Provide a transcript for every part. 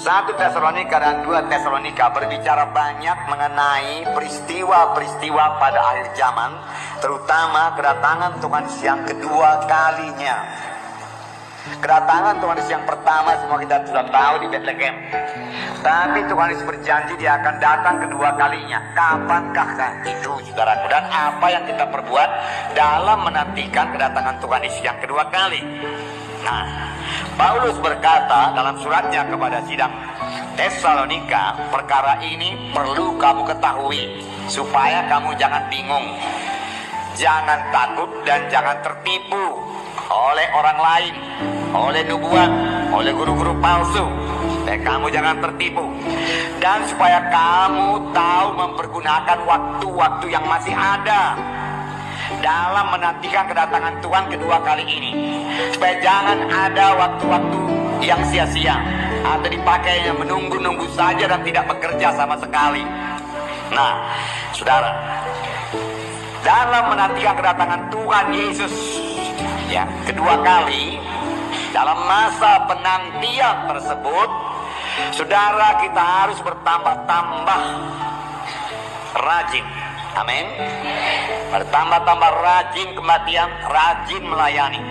1 Tesalonika dan 2 Tesalonika berbicara banyak mengenai peristiwa-peristiwa pada akhir zaman, terutama kedatangan Tuhan Yesus yang kedua kalinya. Kedatangan Tuhan Yesus yang pertama semua kita sudah tahu di Bethlehem. Tapi Tuhan Yesus berjanji Dia akan datang kedua kalinya. Kapankah itu, saudaraku? Dan apa yang kita perbuat dalam menantikan kedatangan Tuhan Yesus yang kedua kali? Nah, Paulus berkata dalam suratnya kepada sidang Tesalonika, perkara ini perlu kamu ketahui supaya kamu jangan bingung, jangan takut dan jangan tertipu oleh orang lain, oleh nubuat, oleh guru-guru palsu. Kamu jangan tertipu. Dan supaya kamu tahu mempergunakan waktu-waktu yang masih ada dalam menantikan kedatangan Tuhan kedua kali ini, supaya jangan ada waktu-waktu yang sia-sia atau dipakainya menunggu-nunggu saja dan tidak bekerja sama sekali. Nah, saudara, dalam menantikan kedatangan Tuhan Yesus ya kedua kali, dalam masa penantian tersebut, saudara, kita harus bertambah-tambah rajin. Amin. Bertambah-tambah rajin kematian, rajin melayani,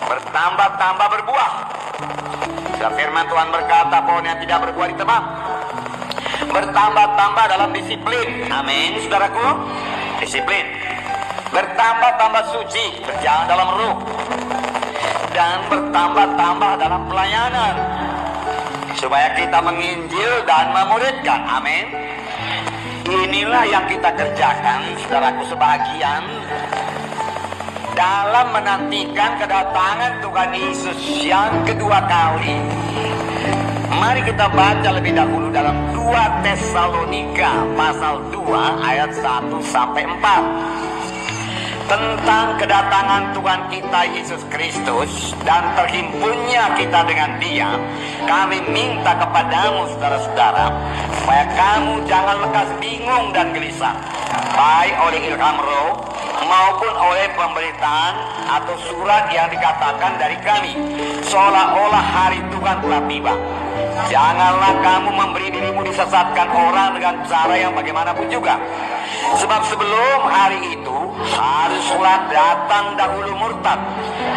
bertambah-tambah berbuah. Dan firman Tuhan berkata, pohon yang tidak berbuah ditebang. Bertambah-tambah dalam disiplin. Amin, saudaraku. Disiplin. Bertambah-tambah suci, berjalan dalam ruh. Dan bertambah-tambah dalam pelayanan, supaya kita menginjil dan memuridkan. Amin. Inilah yang kita kerjakan, saudaraku sebagian, dalam menantikan kedatangan Tuhan Yesus yang kedua kali. Mari kita baca lebih dahulu dalam 2 Tesalonika pasal 2 ayat 1 sampai 4. Tentang kedatangan Tuhan kita Yesus Kristus dan terhimpunnya kita dengan Dia, kami minta kepadamu saudara-saudara, supaya kamu jangan lekas bingung dan gelisah, baik oleh ilham roh maupun oleh pemberitaan atau surat yang dikatakan dari kami, seolah-olah hari Tuhan telah tiba. Janganlah kamu memberi dirimu disesatkan orang dengan cara yang bagaimanapun juga. Sebab sebelum hari itu haruslah datang dahulu murtad,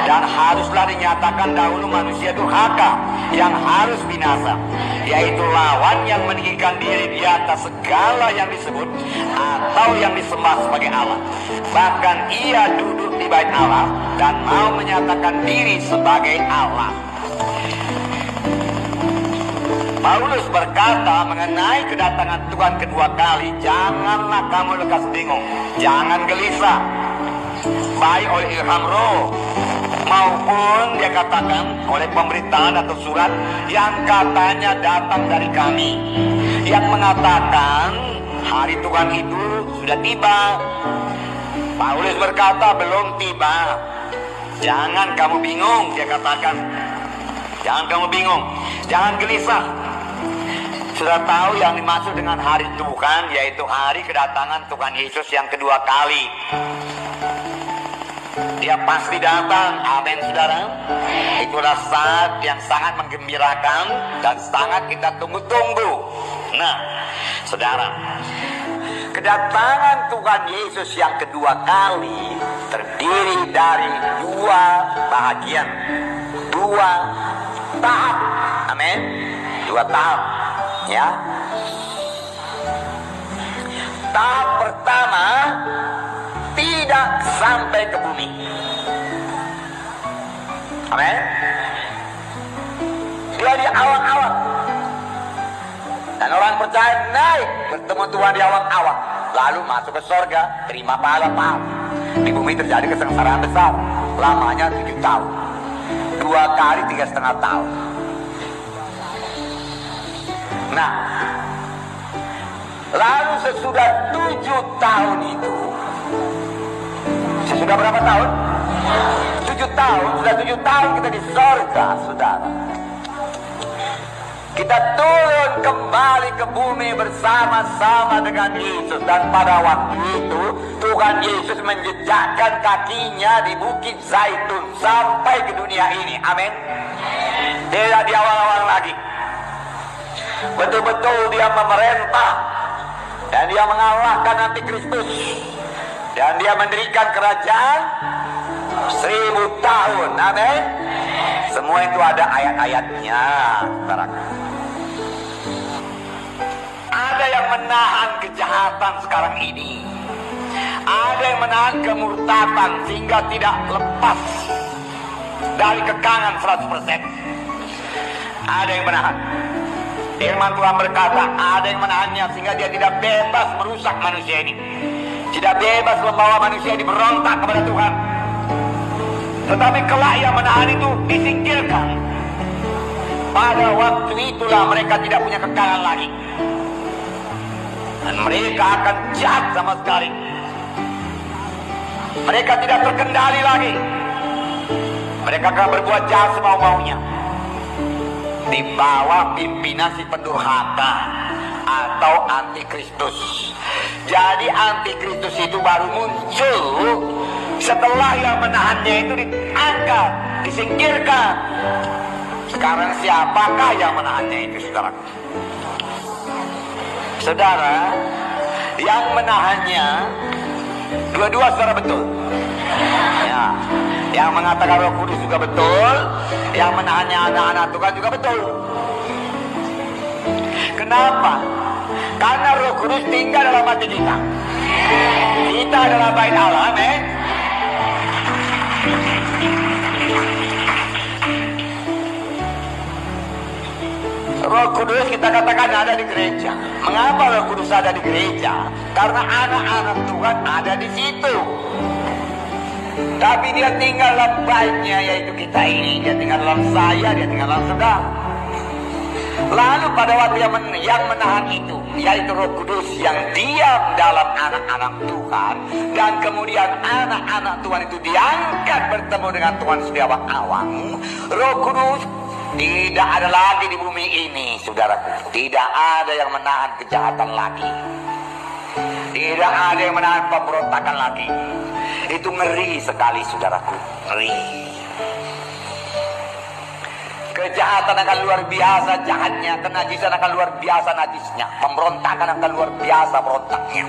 dan haruslah dinyatakan dahulu manusia durhaka yang harus binasa, yaitu lawan yang meninggikan diri di atas segala yang disebut atau yang disembah sebagai Allah. Bahkan ia duduk di bait Allah dan mau menyatakan diri sebagai Allah. Paulus berkata mengenai kedatangan Tuhan kedua kali, janganlah kamu lekas bingung, jangan gelisah, baik oleh ilham roh maupun dia katakan oleh pemberitaan atau surat yang katanya datang dari kami, yang mengatakan hari Tuhan itu sudah tiba. Paulus berkata belum tiba. Jangan kamu bingung, dia katakan. Jangan kamu bingung, jangan gelisah. Sudah tahu yang dimaksud dengan hari Tuhan, yaitu hari kedatangan Tuhan Yesus yang kedua kali. Dia pasti datang. Amin, saudara. Itulah saat yang sangat menggembirakan dan sangat kita tunggu-tunggu. Nah, saudara, kedatangan Tuhan Yesus yang kedua kali terdiri dari 2 bahagian, 2 tahap. Amin. 2 tahap. Ya. Tahap pertama, tidak sampai ke bumi. Amin. Dia di awang-awang. Dan orang percaya naik bertemu Tuhan di awang-awang, lalu masuk ke sorga, terima pahala-pahala. Di bumi terjadi kesengsaraan besar, lamanya 7 tahun, 2 kali 3,5 tahun. Nah, lalu sesudah 7 tahun itu, sesudah berapa tahun? 7 tahun, sudah 7 tahun kita di sorga, saudara. Kita turun kembali ke bumi bersama-sama dengan Yesus. Dan pada waktu itu Tuhan Yesus menjejakkan kakinya di Bukit Zaitun sampai ke dunia ini. Amin. Tidak di awal-awal lagi. Betul-betul dia memerintah dan dia mengalahkan antikristus dan dia mendirikan kerajaan 1000 tahun. Amin. Semua itu ada ayat-ayatnya, saudaraku. Ada yang menahan kejahatan sekarang ini. Ada yang menahan kemurtatan sehingga tidak lepas dari kekangan 100%. Ada yang menahan. Firman Tuhan berkata, ada yang menahannya sehingga dia tidak bebas merusak manusia ini. Tidak bebas membawa manusia ini berontak kepada Tuhan. Tetapi kelak yang menahan itu disingkirkan. Pada waktu itulah mereka tidak punya kekangan lagi. Dan mereka akan jahat sama sekali. Mereka tidak terkendali lagi. Mereka akan berbuat jahat semau-maunya. Di bawah pimpinan si pendurhaka atau antikristus. Jadi antikristus itu baru muncul setelah yang menahannya itu diangkat, disingkirkan. Sekarang siapakah yang menahannya itu, saudara? Saudara, yang menahannya dua-dua saudara betul. Ya, yang mengatakan Roh Kudus juga betul, yang menahannya anak-anak Tuhan juga betul. Kenapa? Karena Roh Kudus tinggal dalam hati kita. Kita adalah bait Allah, amin. Roh Kudus kita katakan ada di gereja. Mengapa Roh Kudus ada di gereja? Karena anak-anak Tuhan ada di situ. Tapi dia tinggal dalam baitnya, yaitu kita ini. Dia tinggal dalam saya, dia tinggal dalam saudara. Lalu pada waktu yang menahan itu, yaitu Roh Kudus yang diam dalam anak-anak Tuhan, dan kemudian anak-anak Tuhan itu diangkat bertemu dengan Tuhan di awang-awang. Roh Kudus tidak ada lagi di bumi ini, saudaraku. Tidak ada yang menahan kejahatan lagi. Tidak ada yang menahan pemberontakan lagi. Itu ngeri sekali, saudaraku. Ngeri. Kejahatan akan luar biasa jahatnya, kenajisan akan luar biasa najisnya, pemberontakan akan luar biasa berontaknya.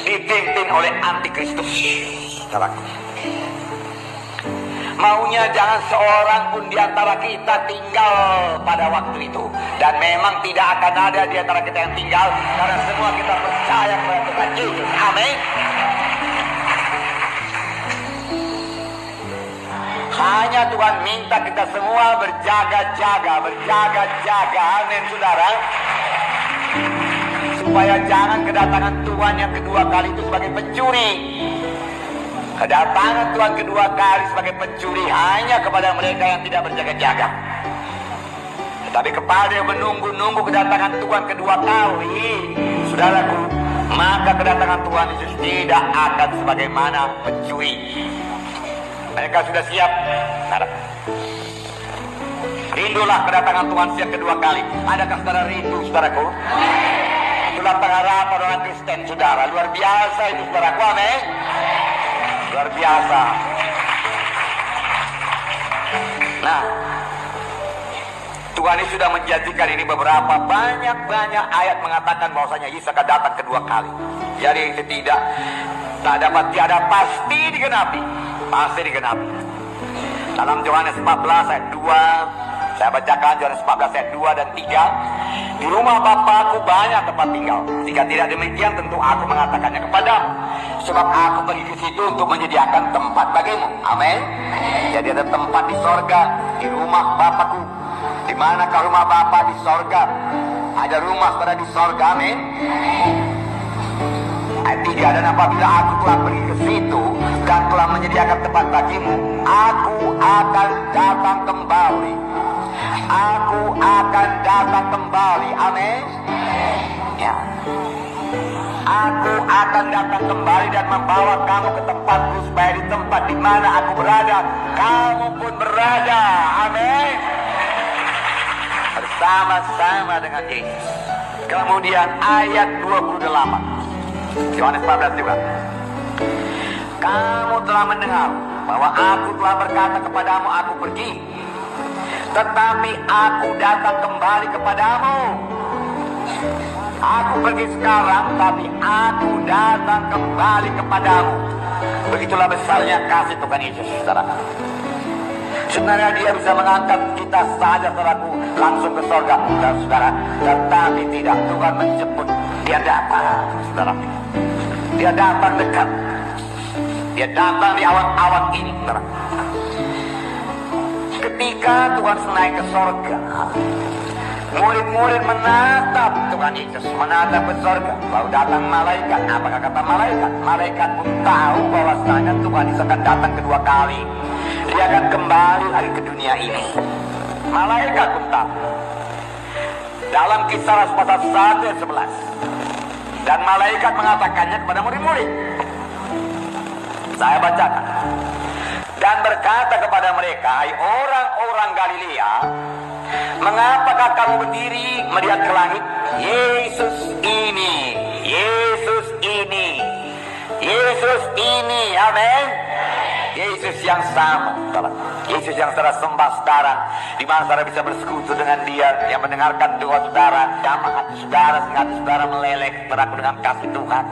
Dipimpin oleh antikristus, saudaraku. Maunya jangan seorang pun di antara kita tinggal pada waktu itu. Dan memang tidak akan ada di antara kita yang tinggal, karena semua kita percaya kepada Tuhan Yesus. Amin. Hanya Tuhan minta kita semua berjaga-jaga, berjaga-jaga, amin saudara. Supaya jangan kedatangan Tuhan yang kedua kali itu sebagai pencuri. Kedatangan Tuhan kedua kali sebagai pencuri hanya kepada mereka yang tidak berjaga-jaga. Tetapi kepada yang menunggu-nunggu kedatangan Tuhan kedua kali, saudaraku, maka kedatangan Tuhan Yesus tidak akan sebagaimana pencuri. Mereka sudah siap. Rindulah kedatangan Tuhan yang kedua kali. Adakah saudara rindu, saudaraku? Itulah pengharapan orang Kristen, saudara. Luar biasa itu, saudaraku. Amin. Luar biasa. Nah, Tuhan ini sudah menjanjikan ini beberapa banyak ayat mengatakan bahwasanya Yesus akan datang kedua kali. Jadi tak dapat tiada pasti digenapi. Pasti digenapi. Dalam Yohanes 14 ayat 2, saya bacakan Yohanes 14 ayat 2 dan 3. Di rumah Bapa-Ku banyak tempat tinggal. Jika tidak demikian tentu aku mengatakannya kepadamu. Sebab aku pergi ke situ untuk menyediakan tempat bagimu. Amin. Jadi ada tempat di sorga, di rumah Bapa-Ku. Di manakah rumah Bapa? Di sorga. Ada rumah pada di sorga. Amin. Ayat 3, dan apabila aku telah pergi ke situ dan telah menyediakan tempat bagimu, aku akan datang kembali. Aku akan datang kembali. Amin. Ya. Aku akan datang kembali dan membawa kamu ke tempatku, supaya di tempat di mana aku berada, kamu pun berada. Amin. Bersama-sama dengan Yesus. Kemudian ayat 28. Yohanes 14 juga. Kamu telah mendengar bahwa aku telah berkata kepadamu, aku pergi. tetapi aku datang kembali kepadamu. Aku pergi sekarang, tapi aku datang kembali kepadamu. Begitulah besarnya kasih Tuhan Yesus, saudara. Sebenarnya dia bisa mengangkat kita saja, saudaraku, langsung ke surga, saudara. Tetapi tidak, Tuhan menjemput. Dia datang, saudara. Dia datang dekat. Dia datang di awan-awan ini, saudara. Ketika Tuhan naik ke surga, murid-murid menatap Tuhan Yesus, menatap ke surga. Lalu datang malaikat. Apakah kata malaikat? Malaikat pun tahu bahwasanya Tuhan Yesus akan datang kedua kali. Dia akan kembali lagi ke dunia ini. Malaikat pun tahu. Dalam Kisah pasal 1 ayat 11. Dan malaikat mengatakannya kepada murid-murid. Saya bacakan. Dan berkata kepada mereka, hai orang-orang Galilea, mengapakah kamu berdiri melihat ke langit? Yesus ini, Yesus ini, Yesus ini, amin. Yesus yang sama, Yesus yang saudara sembah, saudara, di mana saudara bisa bersekutu dengan Dia, yang mendengarkan doa saudara, jamah hati saudara, sehingga hati saudara meleleh beraku dengan kasih Tuhan.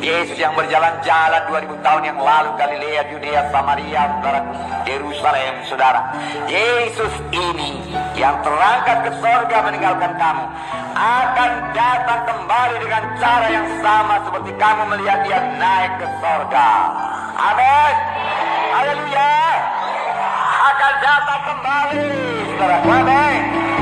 Yesus yang berjalan-jalan 2000 tahun yang lalu, Galilea, Yudea, Samaria, saudara, Yerusalem, saudara. Yesus ini yang terangkat ke surga meninggalkan kamu, akan datang kembali dengan cara yang sama seperti kamu melihat Dia naik ke surga. Amin. Haleluya. Akan datang kembali, saudara. Amin.